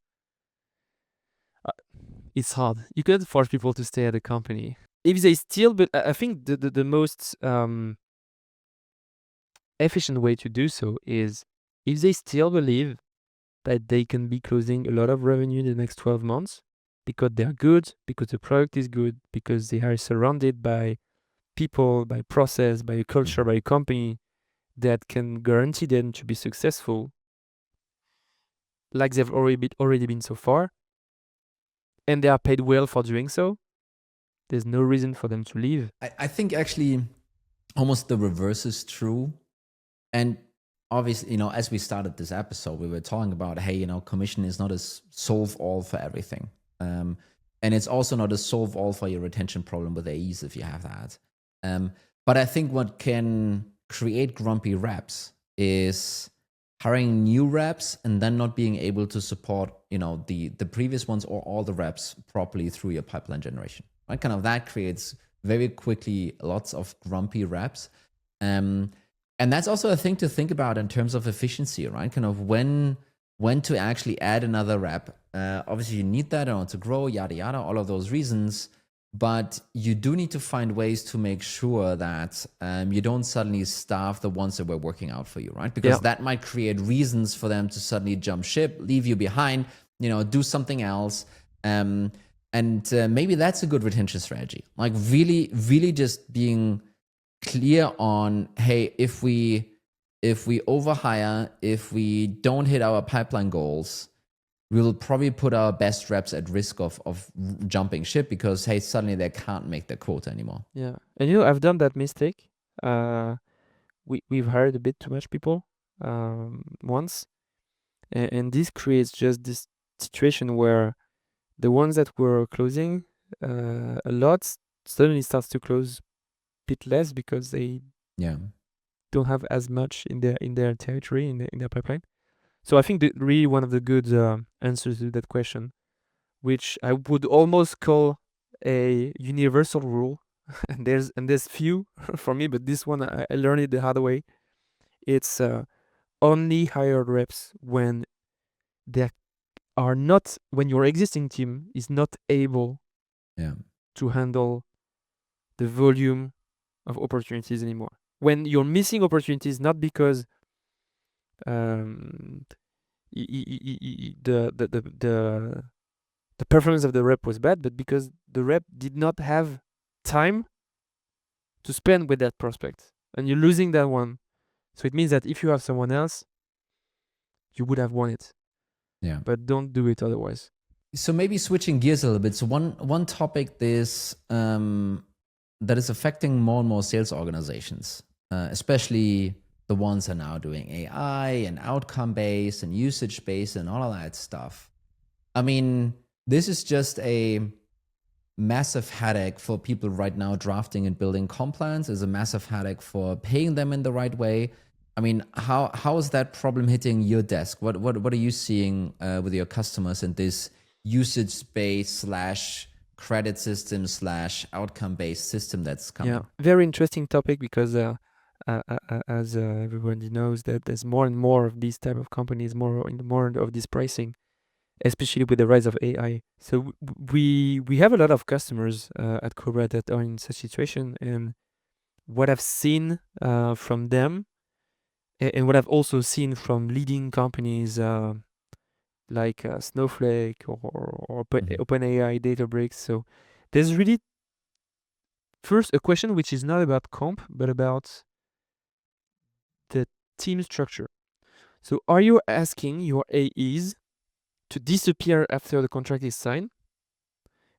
it's hard. You can't force people to stay at a company. If they still... But I think the most efficient way to do so is if they still believe that they can be closing a lot of revenue in the next 12 months because they're good, because the product is good, because they are surrounded by people, by process, by a culture, by a company that can guarantee them to be successful, like they've already been so far, and they are paid well for doing so, there's no reason for them to leave. I think actually almost the reverse is true. And obviously, as we started this episode, we were talking about, hey, commission is not a solve all for everything. And it's also not a solve all for your retention problem with AEs if you have that. But I think what can create grumpy reps is hiring new reps and then not being able to support, the previous ones or all the reps properly through your pipeline generation. Right? Kind of that creates very quickly lots of grumpy reps. And that's also a thing to think about in terms of efficiency, right? Kind of when to actually add another rep. Obviously, you need that in order to grow, yada, yada, all of those reasons. But you do need to find ways to make sure that you don't suddenly starve the ones that were working out for you, right? Because that might create reasons for them to suddenly jump ship, leave you behind, do something else. And maybe that's a good retention strategy. Like really, really just being clear on, hey, if we if we overhire, if we don't hit our pipeline goals, we'll probably put our best reps at risk of jumping ship because, hey, suddenly they can't make their quota anymore. Yeah. And I've done that mistake. We've hired a bit too much people once, and this creates just this situation where the ones that were closing a lot suddenly starts to close a bit less because they Yeah. don't have as much in their territory in their pipeline. So I think that really one of the good answers to that question, which I would almost call a universal rule, and there's few for me, but this one I learned it the hard way. It's only hire reps when they are not when your existing team is not able Yeah. to handle the volume of opportunities anymore. When you're missing opportunities, not because um, the performance of the rep was bad, but because the rep did not have time to spend with that prospect, and you're losing that one. So it means that if you have someone else, you would have won it. Yeah. But don't do it otherwise. So maybe switching gears a little bit. So one topic that is affecting more and more sales organizations, especially the ones that are now doing AI and outcome based and usage based and all of that stuff. I mean, this is just a massive headache for people right now drafting and building comp plans. Is a massive headache for paying them in the right way. I mean, how is that problem hitting your desk? What are you seeing with your customers in this usage based slash credit system slash outcome based system that's coming? Yeah, very interesting topic because as everybody knows that there's more and more of these type of companies, more of this pricing, especially with the rise of AI. So we have a lot of customers at Qobra that are in such situation, and what I've seen from them, and what I've also seen from leading companies like Snowflake or OpenAI, Databricks. So there's really first a question which is not about comp, but about the team structure. So are you asking your AEs to disappear after the contract is signed,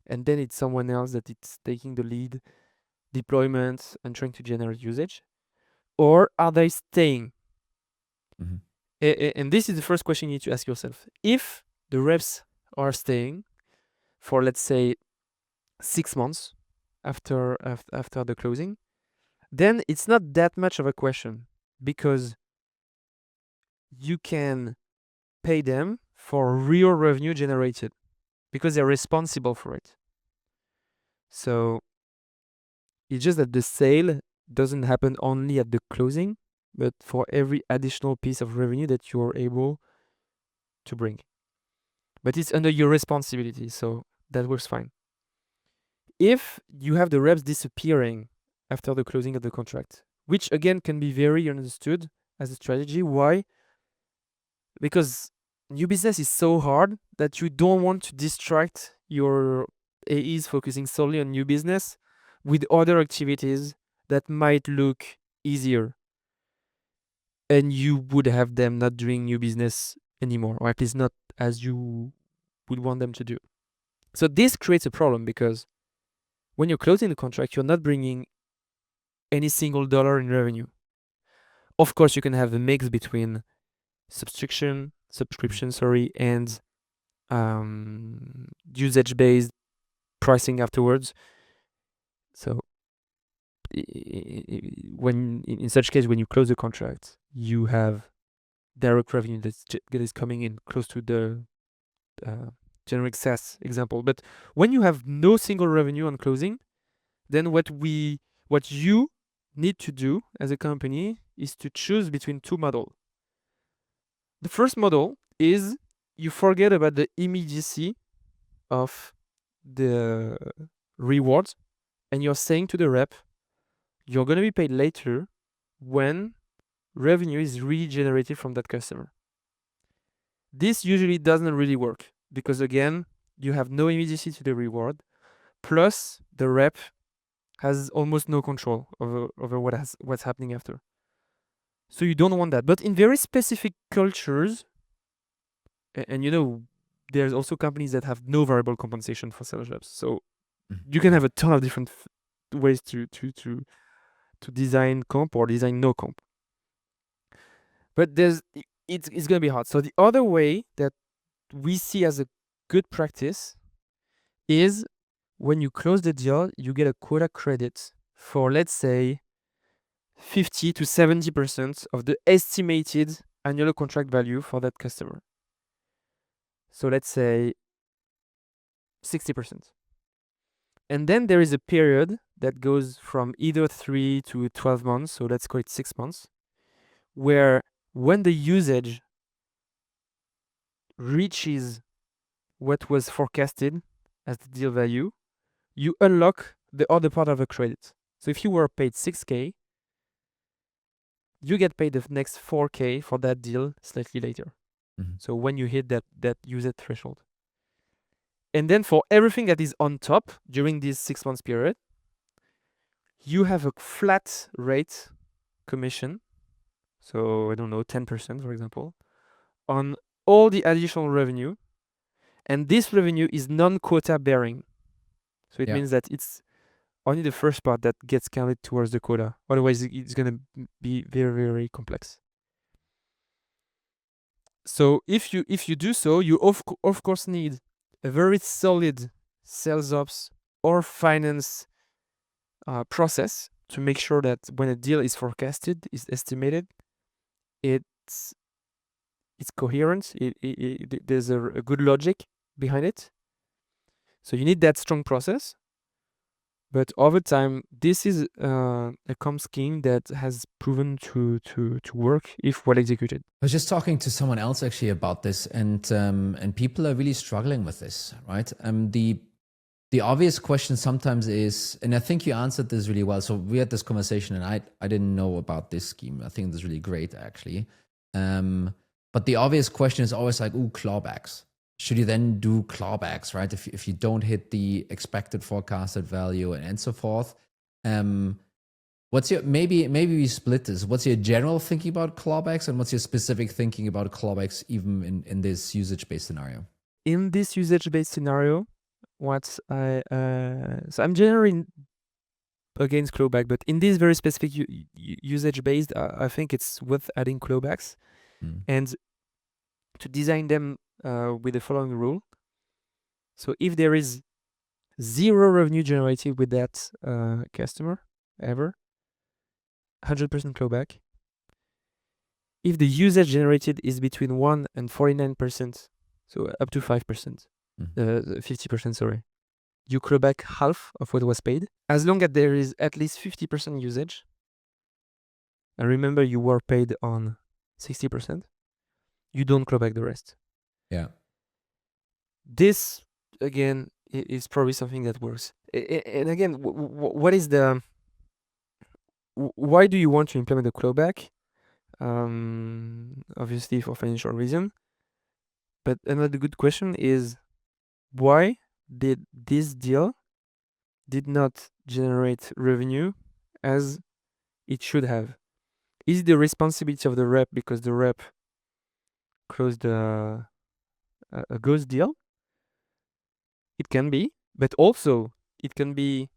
and then it's someone else that it's taking the lead, deployment, and trying to generate usage? Or are they staying? Mm-hmm. And this is the first question you need to ask yourself. If the reps are staying for, let's say, 6 months after the closing, then it's not that much of a question because you can pay them for real revenue generated because they're responsible for it. So it's just that the sale doesn't happen only at the closing, but for every additional piece of revenue that you're able to bring. But it's under your responsibility, so that works fine. If you have the reps disappearing after the closing of the contract, which again can be very understood as a strategy. Why? Because new business is so hard that you don't want to distract your AEs focusing solely on new business with other activities that might look easier, and you would have them not doing new business anymore, or at least not as you would want them to do. So this creates a problem because when you're closing the contract, you're not bringing any single dollar in revenue. Of course, you can have a mix between subscription, and usage-based pricing afterwards. So when in such case, when you close the contract, you have direct revenue that is coming in close to the generic SaaS example. But when you have no single revenue on closing, then what you need to do as a company is to choose between two models. The first model is you forget about the immediacy of the rewards, and you're saying to the rep, you're going to be paid later when revenue is regenerated from that customer. This usually doesn't really work because, again, you have no immediacy to the reward, plus the rep has almost no control over what's happening after. So you don't want that. But in very specific cultures, and there's also companies that have no variable compensation for sales reps. So you can have a ton of different ways to design comp or design no comp. But it's gonna be hard. So the other way that we see as a good practice is when you close the deal, you get a quota credit for, let's say, 50 to 70% of the estimated annual contract value for that customer. So let's say 60%. And then there is a period that goes from either 3 to 12 months, so let's call it 6 months, where when the usage reaches what was forecasted as the deal value, you unlock the other part of the credit. So if you were paid 6K, you get paid the next 4K for that deal slightly later. So when you hit that usage threshold. And then for everything that is on top during this 6 months period, you have a flat rate commission. So I don't know, 10%, for example, on all the additional revenue. And this revenue is non-quota bearing. So it means that it's only the first part that gets counted towards the quota. Otherwise, it's going to be very, very complex. So if you do so, you of course need a very solid sales ops or finance process to make sure that when a deal is forecasted, is estimated, it's coherent. There's a good logic behind it. So you need that strong process. But over time, this is a comp scheme that has proven to work if well executed. I was just talking to someone else actually about this, and people are really struggling with this, right? The obvious question sometimes is, and I think you answered this really well. So we had this conversation, and I didn't know about this scheme. I think this is really great, actually. But the obvious question is always like, ooh, clawbacks. Should you then do clawbacks, right? If you don't hit the expected forecasted value and so forth. What's your, maybe we split this. What's your general thinking about clawbacks, and what's your specific thinking about clawbacks even in this usage-based scenario? In this usage-based scenario, so I'm generally against clawback, but in this very specific usage-based, I think it's worth adding clawbacks. And to design them with the following rule. So if there is 0 revenue generated with that customer ever, 100% clawback. If the usage generated is between 1 and 49%, so up to 5%, 50%, sorry, you claw back half of what was paid. As long as there is at least 50% usage, and remember you were paid on 60%, you don't claw back the rest. Yeah. This, again, is probably something that works. And again, what is the... Why do you want to implement the clawback? Obviously for financial reason. But another good question is, why did this deal did not generate revenue as it should have? Is it the responsibility of the rep because the rep closed a ghost deal? It can be, but also it can be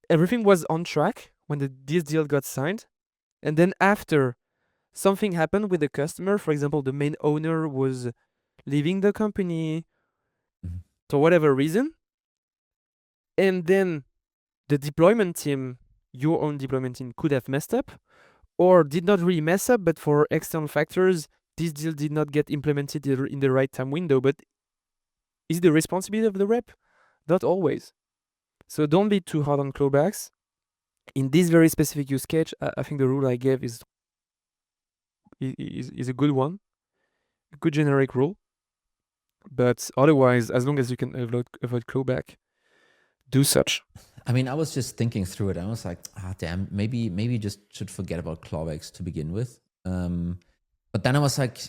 everything was on track when this deal got signed, and then after something happened with the customer, for example, the main owner was leaving the company for whatever reason, and then the deployment team, your own deployment team, could have messed up or did not really mess up, but for external factors, this deal did not get implemented in the right time window. But is it the responsibility of the rep? Not always. So don't be too hard on clawbacks. In this very specific use case, I think the rule I gave is a good one, a good generic rule. But otherwise, as long as you can avoid clawback, do such. I mean, I was just thinking through it. I was like, damn, maybe just should forget about clawbacks to begin with. But then I was like,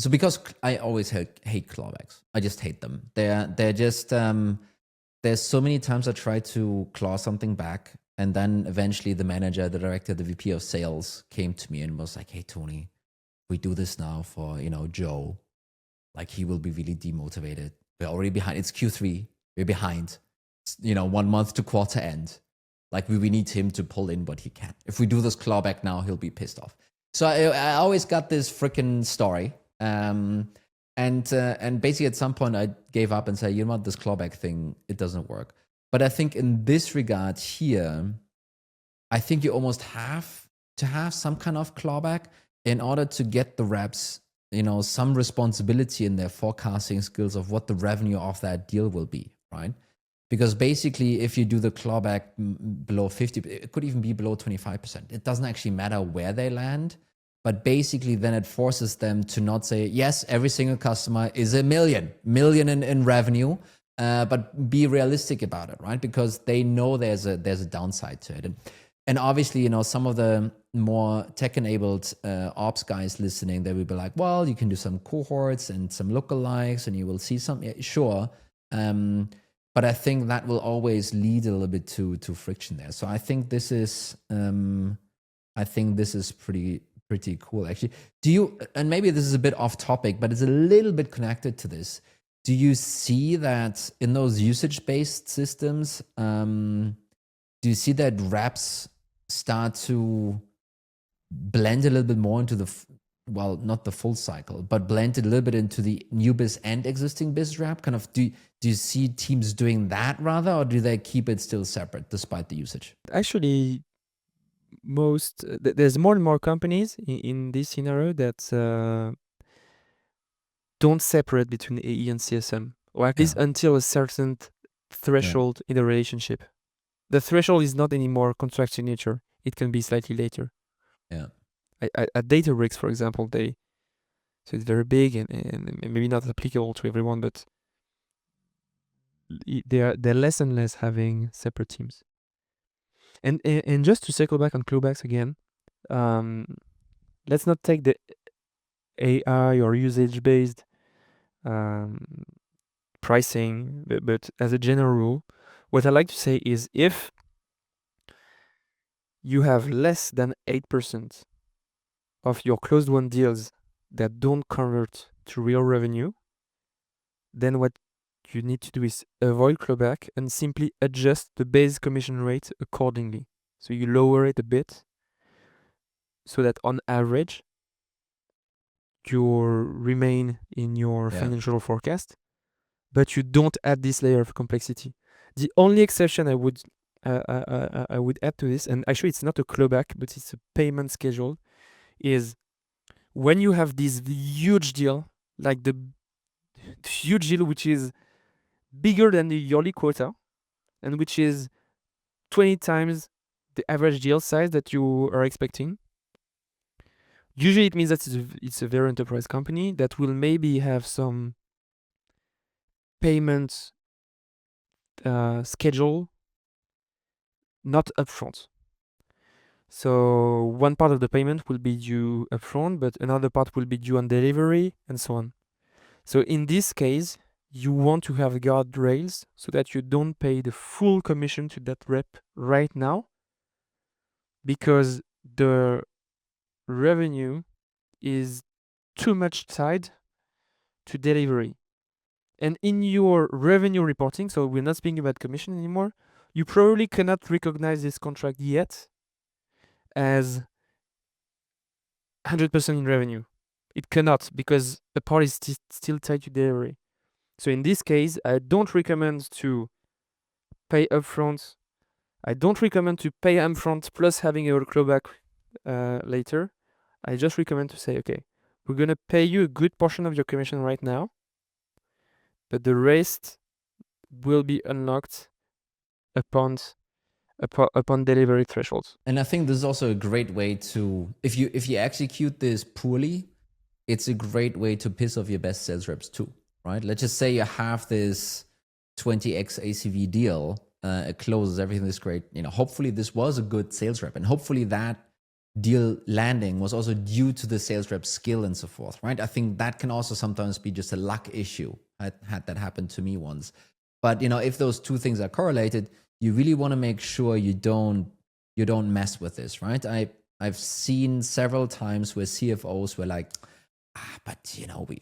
so because I always hate clawbacks. I just hate them. They're just, there's so many times I try to claw something back And then eventually the manager, the director, the VP of sales came to me and was like, hey, Tony, we do this now for, Joe. Like, he will be really demotivated. We're already behind. It's Q3. We're behind, 1 month to quarter end. Like, we need him to pull in what he can. If we do this clawback now, he'll be pissed off. So I always got this freaking story. And basically at some point I gave up and said, you know what, this clawback thing, it doesn't work. But I think in this regard here, I think you almost have to have some kind of clawback in order to get the reps, some responsibility in their forecasting skills of what the revenue of that deal will be, right? Because basically, if you do the clawback below 50, it could even be below 25%. It doesn't actually matter where they land, but basically then it forces them to not say, yes, every single customer is $1 million in revenue, but be realistic about it, right? Because they know there's a downside to it. And obviously, some of the more tech-enabled ops guys listening, they will be like, well, you can do some cohorts and some lookalikes, and you will see some, yeah, sure. But I think that will always lead a little bit to friction there. So I think this is pretty cool, actually. Do you, and maybe this is a bit off topic, but it's a little bit connected to this. Do you see that in those usage-based systems, do you see that reps start to blend a little bit more into well, not the full cycle, but blend it a little bit into the new biz and existing biz rep? Kind of, do you see teams doing that rather, or do they keep it still separate despite the usage? Actually, there's more and more companies in this scenario that don't separate between AE and CSM, or at least until a certain threshold in the relationship. The threshold is not anymore contractual in nature. It can be slightly later. Yeah. At Databricks, for example, so it's very big and maybe not applicable to everyone, but they're less and less having separate teams. And just to circle back on clawbacks again, let's not take the AI or usage-based pricing, but as a general rule, what I like to say is if you have less than 8% of your closed won deals that don't convert to real revenue, then what you need to do is avoid clawback and simply adjust the base commission rate accordingly. So you lower it a bit so that on average, you remain in your financial forecast, but you don't add this layer of complexity. The only exception I would add to this, and actually it's not a clawback, but it's a payment schedule, is when you have this huge deal, like the huge deal which is bigger than the yearly quota, and which is 20 times the average deal size that you are expecting. Usually it means that it's a very enterprise company that will maybe have some payment schedule not upfront. So one part of the payment will be due upfront, but another part will be due on delivery, and so on. So in this case, you want to have guardrails so that you don't pay the full commission to that rep right now, because the revenue is too much tied to delivery. And in your revenue reporting, so we're not speaking about commission anymore, you probably cannot recognize this contract yet as 100% in revenue. It cannot, because the part is still tied to delivery. So in this case, I don't recommend to pay upfront. I don't recommend to pay upfront plus having a clawback later. I just recommend to say, okay, we're going to pay you a good portion of your commission right now, but the rest will be unlocked upon delivery thresholds. And I think this is also a great way to, if you execute this poorly, it's a great way to piss off your best sales reps too, right? Let's just say you have this 20x ACV deal, it closes, everything is great. Hopefully this was a good sales rep, and hopefully that deal landing was also due to the sales rep skill and so forth, right? I think that can also sometimes be just a luck issue. I had that happen to me once. But if those two things are correlated, you really want to make sure you don't mess with this, right? I've seen several times where CFOs were like, but we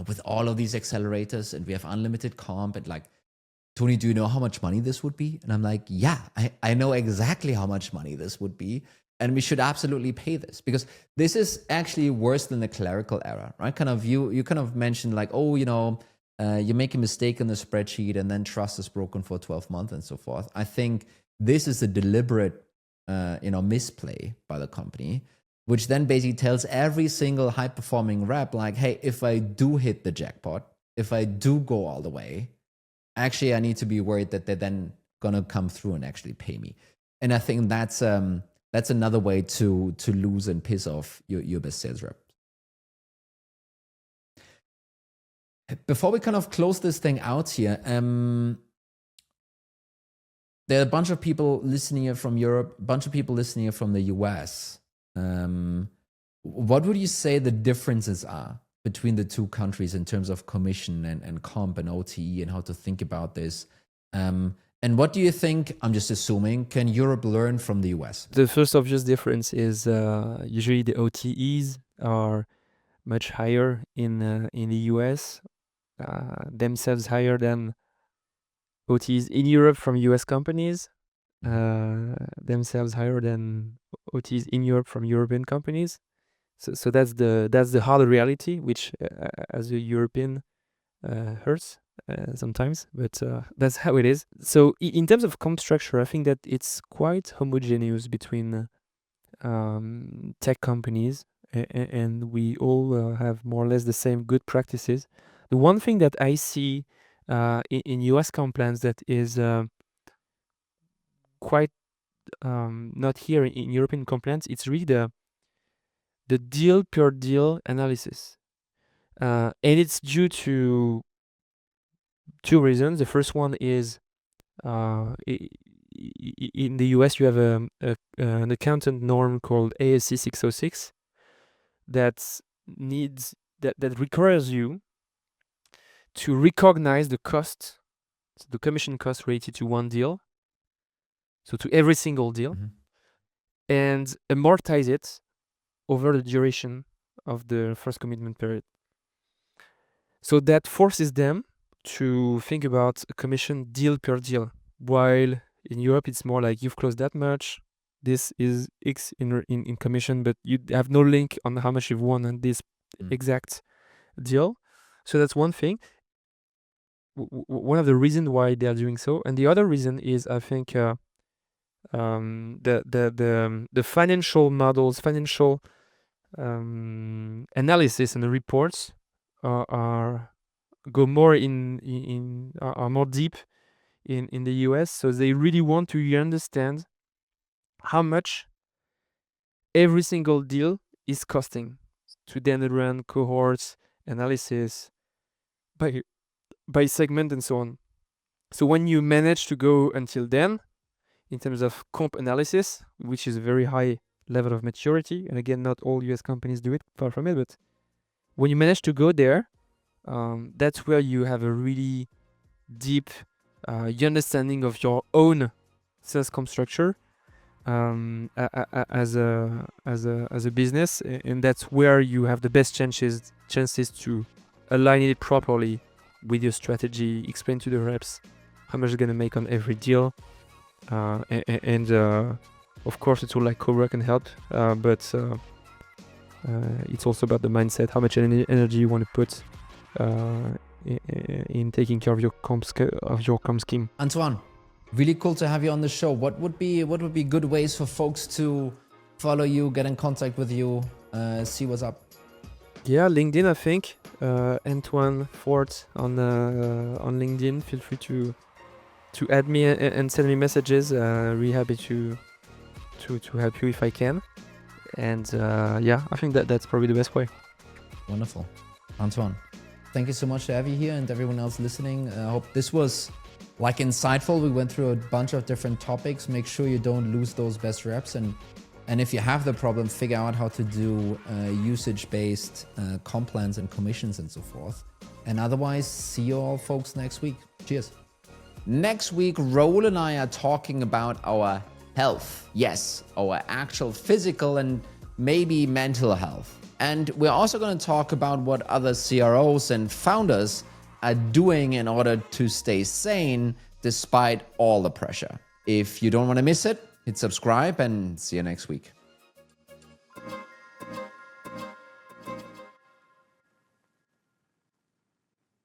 with all of these accelerators and we have unlimited comp, and like, Tony, do you know how much money this would be? And I'm like, yeah, I know exactly how much money this would be. And we should absolutely pay this, because this is actually worse than the clerical error, right? Kind of you kind of mentioned like, oh, you make a mistake in the spreadsheet and then trust is broken for 12 months and so forth. I think this is a deliberate, misplay by the company, which then basically tells every single high-performing rep like, hey, if I do hit the jackpot, if I do go all the way, actually I need to be worried that they're then gonna come through and actually pay me. And I think that's another way to lose and piss off your best sales rep. Before we kind of close this thing out here, there are a bunch of people listening here from Europe, a bunch of people listening here from the US. What would you say the differences are between the two countries in terms of commission and comp and OTE and how to think about this? And what do you think, I'm just assuming, can Europe learn from the US? The first obvious difference is usually the OTEs are much higher in the US, themselves higher than OTEs in Europe from US companies, themselves higher than OTEs in Europe from European companies. So that's the hard reality, which as a European hurts sometimes, but that's how it is. So in terms of comp structure, I think that it's quite homogeneous between tech companies, and we all have more or less the same good practices. The one thing that I see in US comp plans that is quite not here in European comp plans, it's really the deal per deal analysis. And it's due to two reasons. The first one is in the US you have an accountant norm called ASC 606 that requires you to recognize the cost, so the commission cost related to one deal, so to every single deal, and amortize it over the duration of the first commitment period. So that forces them to think about a commission deal per deal, while in Europe it's more like you've closed that much, this is X in commission, but you have no link on how much you've won on this exact deal. So that's one thing. One of the reasons why they are doing so, and the other reason is I think the financial models, financial analysis and the reports are more deep in the US. So they really want to understand how much every single deal is costing to then run cohorts analysis by segment and so on. So when you manage to go until then, in terms of comp analysis, which is a very high level of maturity, and again, not all US companies do it, far from it, but when you manage to go there, that's where you have a really deep understanding of your own sales comp structure as a business, and that's where you have the best chances to align it properly with your strategy, explain to the reps how much you're gonna make on every deal, and of course, a tool like Qobra can help, but it's also about the mindset, how much energy you want to put in taking care of your comp scheme. Antoine, really cool to have you on the show. What would be good ways for folks to follow you, get in contact with you, see what's up? Yeah, LinkedIn, I think. Antoine Fort on LinkedIn. Feel free to add me and send me messages. Really happy to help you if I can. And yeah, I think that's probably the best way. Wonderful. Antoine, thank you so much to have you here and everyone else listening. I hope this was insightful. We went through a bunch of different topics. Make sure you don't lose those best reps. And if you have the problem, figure out how to do usage-based comp plans and commissions and so forth. And otherwise, see you all folks next week. Cheers. Next week, Raul and I are talking about our health. Yes, our actual physical and maybe mental health. And we're also going to talk about what other CROs and founders are doing in order to stay sane despite all the pressure. If you don't want to miss it, hit subscribe and see you next week.